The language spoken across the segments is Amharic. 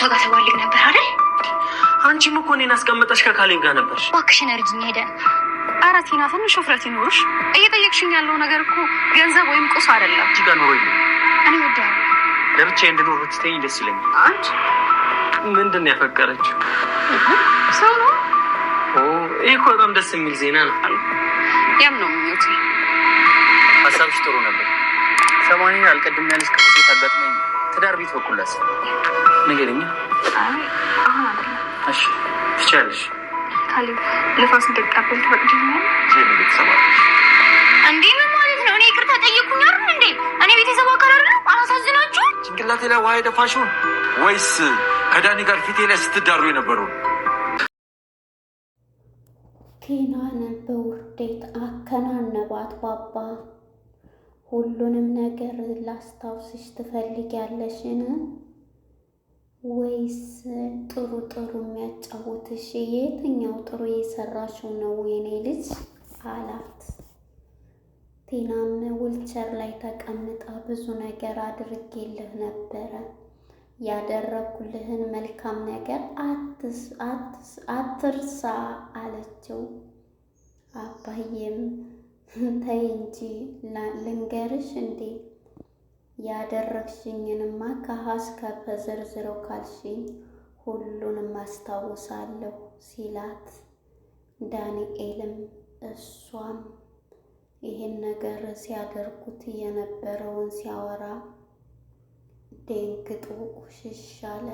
ጋር ተባልግ ነበር አይደል? አንቺም እኮ እኔን አስቀምጠሽ ከካሌብ ጋር ነበርሽ። እባክሽን እርጅኝ ሄደን። ኧረ ቲና ትንሽ ውፍረት ይኖርሽ። እየጠየቅሽኝ ያለው ነገር እኮ ገንዘብ ወይም ቁስ አይደለም። እዚህ ጋር ኑሮ የለም። እኔ ወዳለሁ። ለብቻዬ እንድኖር ብትተይኝ ደስ ይለኛል። አንቺ ምንድን ነው ያፈቀረችው? ሰው ነው። ይህ እኮ በጣም ደስ የሚል ዜና ነው። ያም ነው ምኞቴ። ሀሳብሽ ጥሩ ነበር። ሰሞኑን አልቀድም ያለሽ ክፉ ሴት አጋጥመኝ ትዳር ቤት በኩል ላስብ ንገረኝ። አይ አሁን አይደለም። እሺ ትችያለሽ። ካሌብ ልፋስ እንደቀበል ትፈቅጂልኛል? ቤተሰባለሽ እንዴ? ምን ማለት ነው? እኔ ይቅርታ ጠየቅኩኝ አይደል እንዴ? እኔ ቤተሰብ አካል አይደለም? አላሳዝናችሁ? ጭንቅላቴ ላይ ውሃ የደፋሽውን ወይስ ከዳኒ ጋር ፊቴ ላይ ስትዳሩ የነበረው? ቲናን በውርዴት አከናነባት ባባ። ሁሉንም ነገር ላስታውስሽ ትፈልጊያለሽን? ወይስ ጥሩ የሚያጫውትሽ የትኛው ጥሩ የሰራሽው ነው የኔ ልጅ አላት። ቲናም ዊልቸር ላይ ተቀምጣ ብዙ ነገር አድርጌልህ ነበረ፣ ያደረኩልህን መልካም ነገር አትርሳ አለችው። አባዬም ተይ እንጂ ልንገርሽ እንዴ ያደረግሽኝንማ ከሀ እስከ ፐ ዘርዝረው ካልሽኝ ሁሉንም አስታውሳለሁ ሲላት፣ ዳንኤልም እሷም ይህን ነገር ሲያደርጉት የነበረውን ሲያወራ ደንግጦ ቁሽሽ አለ።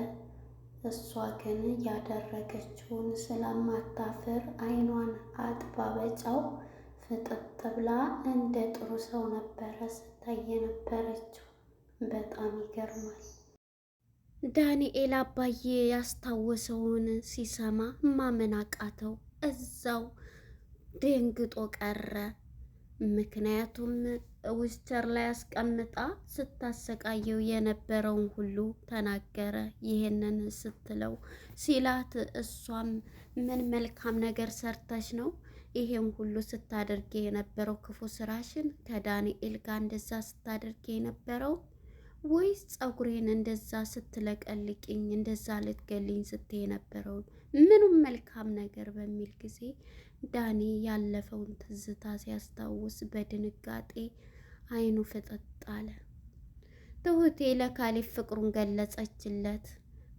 እሷ ግን ያደረገችውን ስለማታፍር አይኗን አጥባ በጫው ፍጥጥ ብላ እንደ ጥሩ ሰው ነበረ ስታይ የነበረችው። በጣም ይገርማል። ዳንኤል አባዬ ያስታወሰውን ሲሰማ ማመን አቃተው። እዛው ደንግጦ ቀረ። ምክንያቱም ዊልቸር ላይ አስቀምጣ ስታሰቃየው የነበረውን ሁሉ ተናገረ። ይሄንን ስትለው ሲላት፣ እሷም ምን መልካም ነገር ሰርተሽ ነው ይሄን ሁሉ ስታደርጌ የነበረው? ክፉ ስራሽን ከዳንኤል ጋር እንደዛ ስታደርጌ የነበረው ወይስ ፀጉሬን እንደዛ ስትለቀልቅኝ እንደዛ ልትገልኝ ስትይ የነበረውን? ምኑም መልካም ነገር በሚል ጊዜ ዳኒ ያለፈውን ትዝታ ሲያስታውስ በድንጋጤ አይኑ ፍጥጥ አለ። ትሁቴ ለካሌብ ፍቅሩን ገለጸችለት።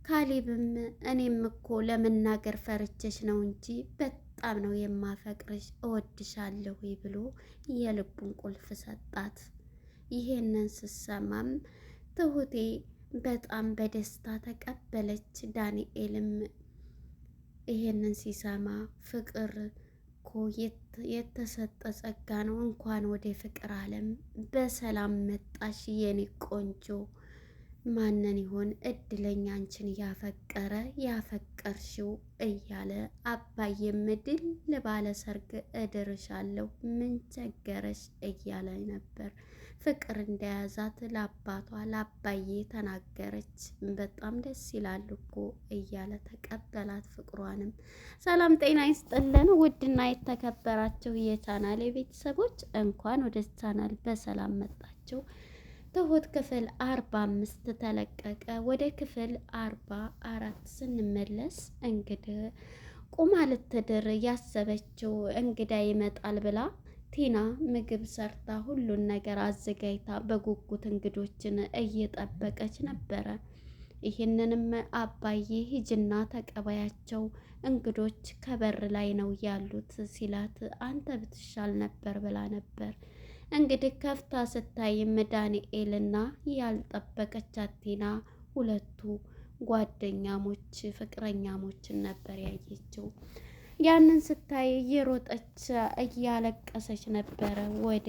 ካሌብም እኔም እኮ ለመናገር ፈርቼሽ ነው እንጂ በጣም ነው የማፈቅርሽ፣ እወድሻለሁ ብሎ የልቡን ቁልፍ ሰጣት። ይሄንን ስሰማም ትሁቴ በጣም በደስታ ተቀበለች። ዳንኤልም ይሄንን ሲሰማ ፍቅር እኮ የተሰጠ ጸጋ ነው፣ እንኳን ወደ ፍቅር ዓለም በሰላም መጣሽ የኔ ቆንጆ። ማንን ይሆን እድለኛ አንቺን ያፈቀረ ያፈቀርሽው እያለ አባዬም ድል ባለ ሰርግ እድርሻለሁ ምን ቸገረሽ እያለ ነበር። ፍቅር እንደያዛት ለአባቷ ለአባዬ ተናገረች። በጣም ደስ ይላል እኮ እያለ ተቀበላት ፍቅሯንም። ሰላም ጤና ይስጥልን ውድና የተከበራችሁ የቻናሌ ቤተሰቦች እንኳን ወደ ቻናል በሰላም መጣችሁ። ትሁት ክፍል 45 ተለቀቀ። ወደ ክፍል 44 ስንመለስ እንግዲህ ቁማ ልትድር ያሰበችው እንግዳ ይመጣል ብላ ቲና ምግብ ሰርታ ሁሉን ነገር አዘጋጅታ በጉጉት እንግዶችን እየጠበቀች ነበረ። ይህንንም አባዬ ሂጅና ተቀበያቸው እንግዶች ከበር ላይ ነው ያሉት ሲላት፣ አንተ ብትሻል ነበር ብላ ነበር። እንግዲህ ከፍታ ስታይም ዳንኤልና ያልጠበቀቻት ቲና ሁለቱ ጓደኛሞች ፍቅረኛሞችን ነበር ያየችው። ያንን ስታይ እየሮጠች እያለቀሰች ነበረ ወደ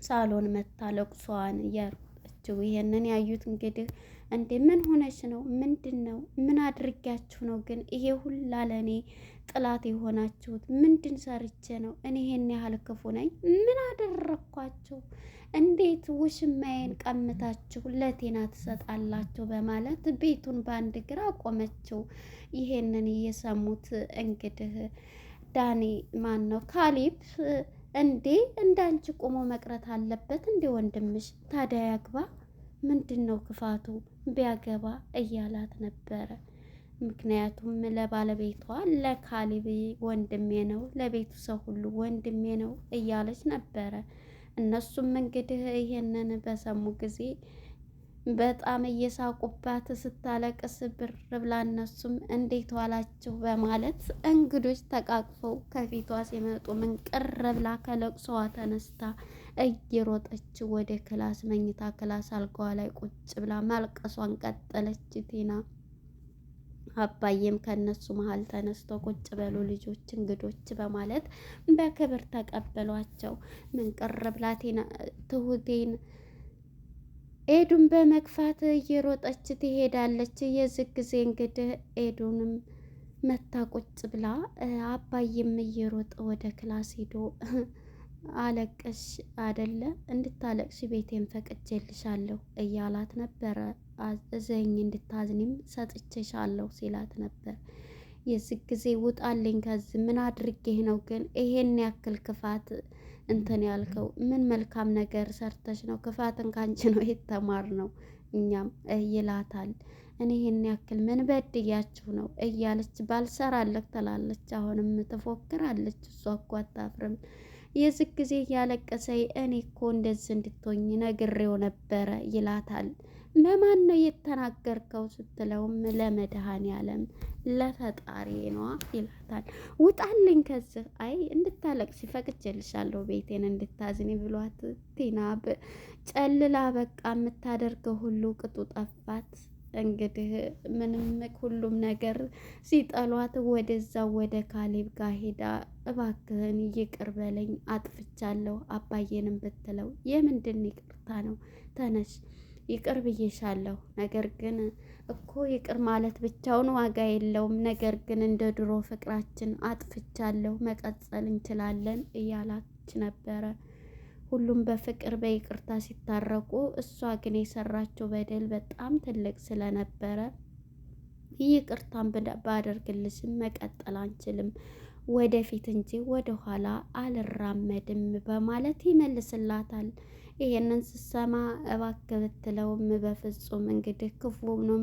ሳሎን መታ ለቅሷን እያሮጠችው። ይሄንን ያዩት እንግዲህ እንዴ ምን ሆነች ነው? ምንድን ነው? ምን አድርጊያችሁ ነው ግን ይሄ ሁላ ለእኔ ጥላት የሆናችሁት? ምንድን ሰርቼ ነው እኔ ይሄን ያህል ክፉ ነኝ? ምን አደረኳችሁ? እንዴት ውሽማዬን ቀምታችሁ ለቴና ትሰጣላችሁ? በማለት ቤቱን በአንድ ግራ ቆመችው። ይሄንን እየሰሙት እንግዲህ ዳኒ ማን ነው ካሌብ፣ እንዴ እንዳንቺ ቆሞ መቅረት አለበት እንዴ ወንድምሽ? ታዲያ ያግባ ምንድነው ክፋቱ ቢያገባ እያላት ነበረ። ምክንያቱም ለባለቤቷ ለካሊብ ወንድሜ ነው፣ ለቤቱ ሰው ሁሉ ወንድሜ ነው እያለች ነበረ። እነሱም እንግዲህ ይሄንን በሰሙ ጊዜ በጣም እየሳቁባት ስታለቅስ ብር ብላ እነሱም እንዴት ዋላችሁ በማለት እንግዶች ተቃቅፈው ከፊቷ ሲመጡ ምን ቅር ብላ ከለቅሶዋ ተነስታ እየሮጠች ወደ ክላስ መኝታ ክላስ አልጋዋ ላይ ቁጭ ብላ ማልቀሷን ቀጠለች ቲና። አባዬም ከነሱ መሀል ተነስቶ ቁጭ በሉ ልጆች እንግዶች በማለት በክብር ተቀበሏቸው። ምን ቅር ብላ ቲና ትሁቴን ኤዱን በመግፋት እየሮጠች ትሄዳለች። የዚህ ጊዜ እንግዲህ ኤዱንም መታ ቁጭ ብላ አባዬም እየሮጠ ወደ ክላስ ሄዶ አለቀሽ አደለ እንድታለቅሽ ቤቴን ፈቅጄልሻለሁ እያላት ነበረ። እዘኝ እንድታዝኒም ሰጥቼሻለሁ ሲላት ነበር። የዚህ ጊዜ ውጣልኝ ከዚህ ምን አድርጌህ ነው ግን ይሄን ያክል ክፋት እንትን ያልከው? ምን መልካም ነገር ሰርተሽ ነው? ክፋትን ካንቺ ነው የተማርነው እኛም ይላታል። እኔ ይሄን ያክል ምን በድያችሁ ነው እያለች ባልሰራለክ ትላለች። አሁንም ትፎክራለች። እሷ እኮ አታፍርም። የዚህ ጊዜ እያለቀሰኝ እኔ እኮ እንደዚህ እንድትሆኝ ነግሬው ነበረ ይላታል። በማን ነው የተናገርከው ስትለውም ለመድኃኔዓለም ለፈጣሪ ነዋ ይላታል። ውጣልኝ ከዚህ አይ እንድታለቅሲ ፈቅጄልሻለሁ ቤቴን እንድታዝኒ ብሏት ቲና ጨልላ በቃ የምታደርገው ሁሉ ቅጡ ጠፋት። እንግዲህ ምንም ሁሉም ነገር ሲጠሏት ወደዛው ወደ ካሌብ ጋር ሄዳ እባክህን ይቅር በለኝ አጥፍቻለሁ አባዬንም ብትለው የምንድን ይቅርታ ነው? ተነሽ ይቅር ብዬሻለሁ። ነገር ግን እኮ ይቅር ማለት ብቻውን ዋጋ የለውም። ነገር ግን እንደ ድሮ ፍቅራችን አጥፍቻለሁ መቀጠል እንችላለን እያላች ነበረ። ሁሉም በፍቅር በይቅርታ ሲታረቁ፣ እሷ ግን የሰራችው በደል በጣም ትልቅ ስለነበረ ይቅርታን ባደርግልሽም መቀጠል አንችልም ወደፊት እንጂ ወደኋላ አልራመድም በማለት ይመልስላታል። ይሄንን ስሰማ እባክህ ብትለውም በፍጹም እንግዲህ ክፉንም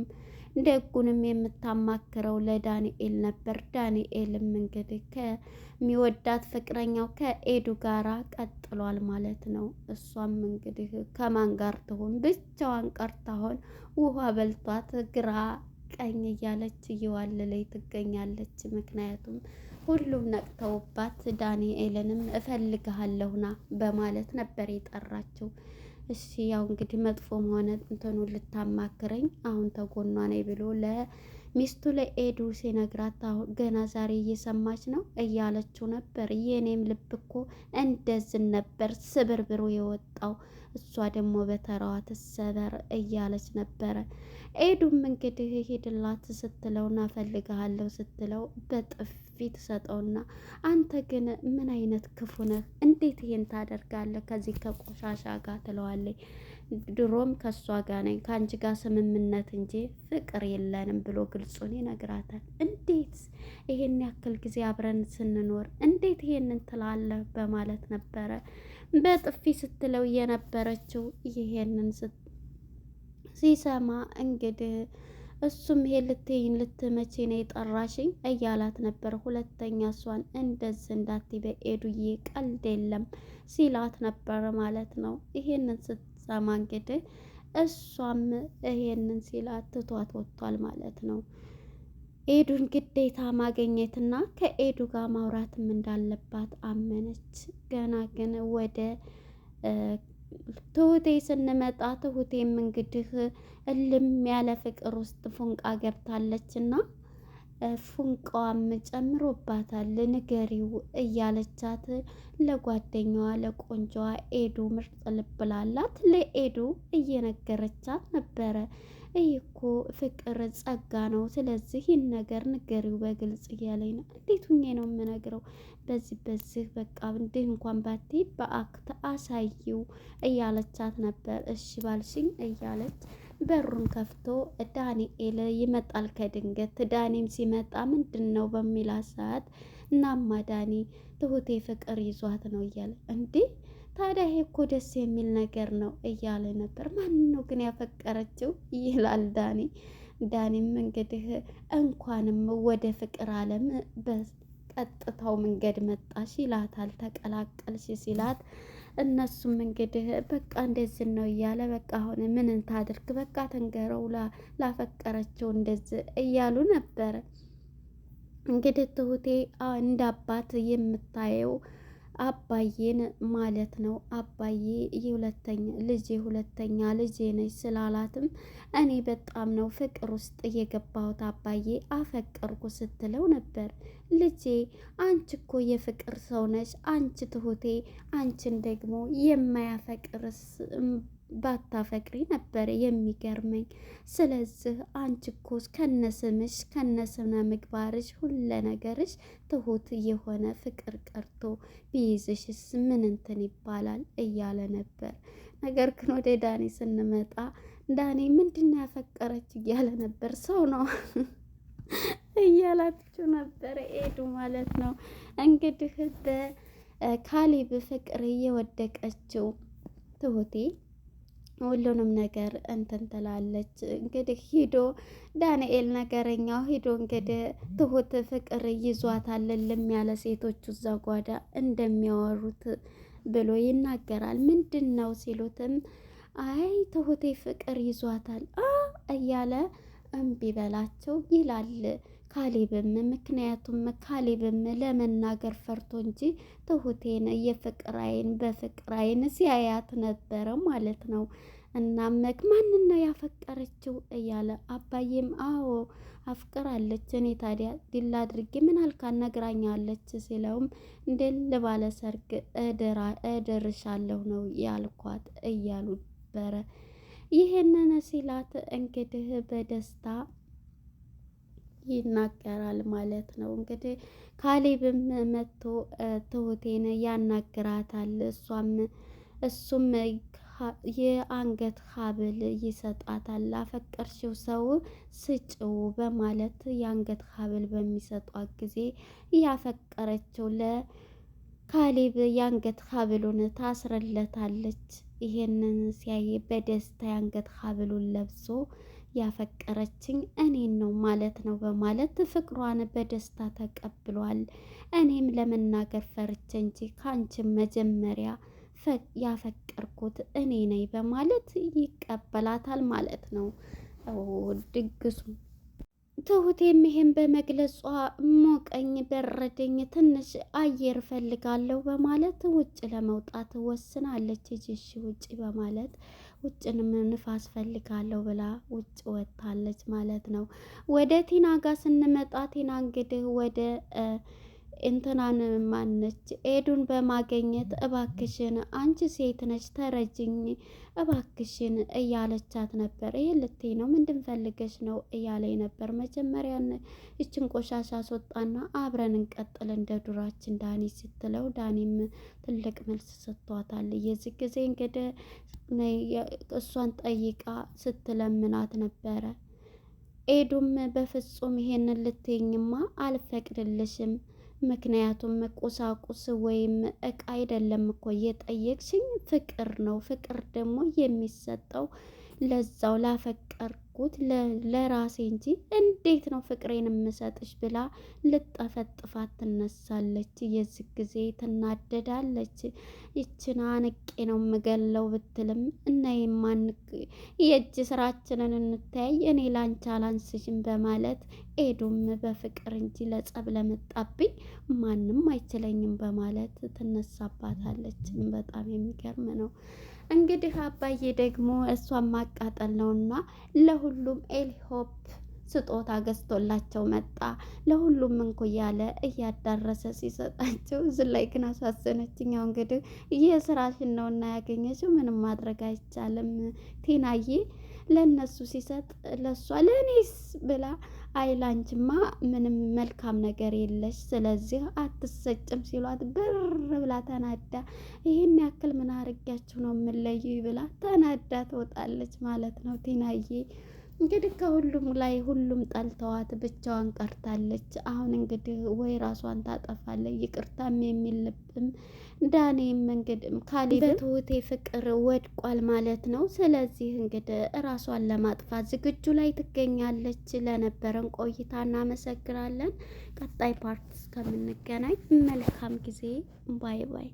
ደጉንም የምታማክረው ለዳንኤል ነበር። ዳንኤልም እንግዲህ ከሚወዳት ፍቅረኛው ከኤዱ ጋራ ቀጥሏል ማለት ነው። እሷም እንግዲህ ከማን ጋር ትሆን ብቻዋን ቀርታሆን ውሃ በልቷት ግራ ቀኝ እያለች እየዋለለች ትገኛለች። ምክንያቱም ሁሉም ነቅተውባት ዳንኤልንም እፈልግሃለሁና በማለት ነበር የጠራችው። እሺ ያው እንግዲህ መጥፎም ሆነ እንትኑ ልታማክረኝ አሁን ተጎኗ ነኝ ብሎ ለሚስቱ ለኤዱ ሲነግራት አሁን ገና ዛሬ እየሰማች ነው እያለችው ነበር። የኔም ልብ እኮ እንደዚህ ነበር ስብርብሩ የወጣው እሷ ደግሞ በተራዋ ትሰበር እያለች ነበረ። ኤዱም እንግዲህ ሄድላት ስትለውና እፈልግሃለሁ ስትለው በጥፊ ትሰጠውና አንተ ግን ምን አይነት ክፉ ነህ? እንዴት ይሄን ታደርጋለህ? ከዚህ ከቆሻሻ ጋር ትለዋለች። ድሮም ከእሷ ጋር ነኝ ከአንቺ ጋር ስምምነት እንጂ ፍቅር የለንም ብሎ ግልጹን ይነግራታል። እንዴት ይሄን ያክል ጊዜ አብረን ስንኖር እንዴት ይሄንን ትላለህ? በማለት ነበረ በጥፊ ስትለው የነበረችው። ይሄንን ሲሰማ እንግዲህ እሱም ይሄ ልትይኝ ልትመቼ ነው የጠራሽኝ እያላት ነበር። ሁለተኛ እሷን እንደዚህ እንዳትይ በኤዱዬ ቀልድ የለም ሲላት ነበር ማለት ነው። ይሄንን ስትሰማ እንግዲህ እሷም ይሄንን ሲላት ትቷት ወጥቷል ማለት ነው። ኤዱን ግዴታ ማግኘትና ከኤዱ ጋር ማውራትም እንዳለባት አመነች። ገና ግን ወደ ትሁቴ ስንመጣ ትሁቴም እንግዲህ እልም ያለ ፍቅር ውስጥ ፉንቃ ገብታለችና ፉንቃዋም ጨምሮባታል። ንገሪው እያለቻት ለጓደኛዋ ለቆንጆዋ ኤዱ ምርጥ ልብ ላላት ለኤዱ እየነገረቻት ነበረ። ይህ እኮ ፍቅር ጸጋ ነው። ስለዚህ ይህን ነገር ንገሪው በግልጽ እያለኝ ነው። እንዴት ሁኜ ነው የምነግረው? በዚህ በቃ እንዲህ እንኳን ባትይ በአክት አሳይው እያለቻት ነበር። እሺ ባልሽኝ እያለች በሩን ከፍቶ ዳንኤል ይመጣል ከድንገት። ዳኒም ሲመጣ ምንድን ነው በሚላት ሰዓት እናማ ዳኒ ትሁቴ ፍቅር ይዟት ነው እያለ እንዴ ታዲያ ይሄ እኮ ደስ የሚል ነገር ነው እያለ ነበር። ማን ነው ግን ያፈቀረችው ይላል ዳኒ። ዳኒም እንግዲህ እንኳንም ወደ ፍቅር ዓለም በቀጥታው መንገድ መጣሽ ይላታል። ተቀላቀልሽ ሲላት እነሱም እንግዲህ በቃ እንደዚህ ነው እያለ በቃ አሁን ምን ታድርግ በቃ ተንገረው ላፈቀረችው እንደዚህ እያሉ ነበረ። እንግዲህ ትሁቴ እንደ አባት የምታየው አባዬን ማለት ነው። አባዬ ሁለተኛ ልጄ ነች ስላላትም እኔ በጣም ነው ፍቅር ውስጥ የገባሁት አባዬ አፈቀርኩ ስትለው ነበር። ልጄ አንቺ እኮ የፍቅር ሰው ነች አንቺ ትሁቴ፣ አንቺን ደግሞ የማያፈቅርስ ባታፈቅሪ ነበር የሚገርመኝ። ስለዚህ አንቺ እኮ ከነስምሽ ከነስነ ምግባርሽ ሁለ ነገርሽ ትሁት የሆነ ፍቅር ቀርቶ ቢይዝሽስ ምን እንትን ይባላል እያለ ነበር። ነገር ግን ወደ ዳኒ ስንመጣ ዳኒ ምንድነው ያፈቀረች እያለ ነበር። ሰው ነው እያላችሁ ነበር ኤዱ ማለት ነው። እንግዲህ በካሌብ ፍቅር እየወደቀችው ትሁቴ ሁሉንም ነገር እንትን ትላለች። እንግዲህ ሂዶ ዳንኤል ነገረኛው ሂዶ እንግዲህ ትሁት ፍቅር ይዟታል ልም ያለ ሴቶቹ እዛ ጓዳ እንደሚያወሩት ብሎ ይናገራል። ምንድን ነው ሲሉትም አይ ትሁቴ ፍቅር ይዟታል እያለ እምቢ በላቸው ይላል ካሌብም። ምክንያቱም ካሌብም ለመናገር ፈርቶ እንጂ ትሁቴን የፍቅር አይን በፍቅር አይን ሲያያት ነበረ ማለት ነው። እናም ማንን ነው ያፈቀረችው እያለ አባዬም አዎ አፍቅራለች፣ እኔ ታዲያ ዲላ አድርጌ ምን አልካን ነግራኛለች ሲለውም ድል ባለ ሰርግ እደርሻለሁ ነው ያልኳት እያሉ ነበረ። ይህንን ሲላት እንግዲህ በደስታ ይናገራል ማለት ነው። እንግዲህ ካሌብም መጥቶ ትሁቴን ያናግራታል። እሱም የአንገት ሀብል ይሰጣታል። ላፈቀርሽው ሰው ስጭው በማለት የአንገት ሀብል በሚሰጧት ጊዜ ያፈቀረችው ለካሌብ የአንገት ሀብሉን ታስረለታለች። ይሄንን ሲያይ በደስታ የአንገት ሀብሉን ለብሶ ያፈቀረችኝ እኔን ነው ማለት ነው በማለት ፍቅሯን በደስታ ተቀብሏል። እኔም ለመናገር ፈርቼ እንጂ ከአንቺም መጀመሪያ ያፈቀርኩት እኔ ነኝ በማለት ይቀበላታል ማለት ነው። ድግሱ ትሁቴም ይሄን በመግለጿ ሞቀኝ በረደኝ ትንሽ አየር ፈልጋለሁ በማለት ውጭ ለመውጣት ወስናለች። እሺ ውጭ በማለት ውጭንም ንፋስ ፈልጋለሁ ብላ ውጭ ወጥታለች ማለት ነው። ወደ ቲና ጋር ስንመጣ ቲና እንግዲህ ወደ እንትናን ማነች ኤዱን በማገኘት እባክሽን አንቺ ሴት ነች ተረጅኝ እባክሽን እያለቻት ነበር። ይሄ ልትይ ነው ምንድን ፈልገሽ ነው እያለኝ ነበር። መጀመሪያን ይችን ቆሻሻ አስወጣና አብረን እንቀጥል እንደ ዱራችን ዳኒ ስትለው ዳኒም ትልቅ መልስ ሰጥቷታል። የዚህ ጊዜ እንግዲህ እሷን ጠይቃ ስትለምናት ነበረ። ኤዱም በፍጹም ይሄንን ልትይኝማ አልፈቅድልሽም፣ ምክንያቱም ቁሳቁስ ወይም እቃ አይደለም እኮ የጠየቅሽኝ ፍቅር ነው። ፍቅር ደግሞ የሚሰጠው ለዛው ላፈቀርኩት ለራሴ እንጂ እንዴት ነው ፍቅሬን የምሰጥሽ ብላ ልጠፈጥፋት ትነሳለች። የዚህ ጊዜ ትናደዳለች። ይችን አንቄ ነው የምገለው ብትልም እና የእጅ ስራችንን እንተያይ እኔ ላንቺ አላንስሽም በማለት ኤዱም በፍቅር እንጂ ለጸብ ለመጣብኝ ማንም አይችለኝም በማለት ትነሳባታለች። በጣም የሚገርም ነው። እንግዲህ አባዬ ደግሞ እሷን ማቃጠል ነውና ለሁሉም ኤልሆፕ ስጦታ ገዝቶላቸው መጣ። ለሁሉም እንኩ እያለ እያዳረሰ ሲሰጣቸው እዚህ ላይ ግን አሳዘነችኝ። ያው እንግዲህ የስራሽን ነውና ያገኘችው ምንም ማድረግ አይቻልም። ቲናዬ ለነሱ ሲሰጥ ለሷ ለኔስ ብላ አይላንችማ ምንም መልካም ነገር የለሽ ስለዚህ አትሰጭም ሲሏት ብር ብላ ተናዳ ይሄን ያክል ምን አርጋችሁ ነው የምለዩ ብላ ተናዳ ትወጣለች ማለት ነው ቲናዬ። እንግዲህ ከሁሉም ላይ ሁሉም ጠልተዋት ብቻዋን ቀርታለች። አሁን እንግዲህ ወይ ራሷን ታጠፋለች ይቅርታም የሚል ልብም ዳኔም እንግዲህ ካሌብ በትሁቴ ፍቅር ወድቋል ማለት ነው። ስለዚህ እንግዲህ ራሷን ለማጥፋት ዝግጁ ላይ ትገኛለች። ለነበረን ቆይታ እናመሰግናለን። ቀጣይ ፓርት እስከምንገናኝ መልካም ጊዜ። ባይ ባይ።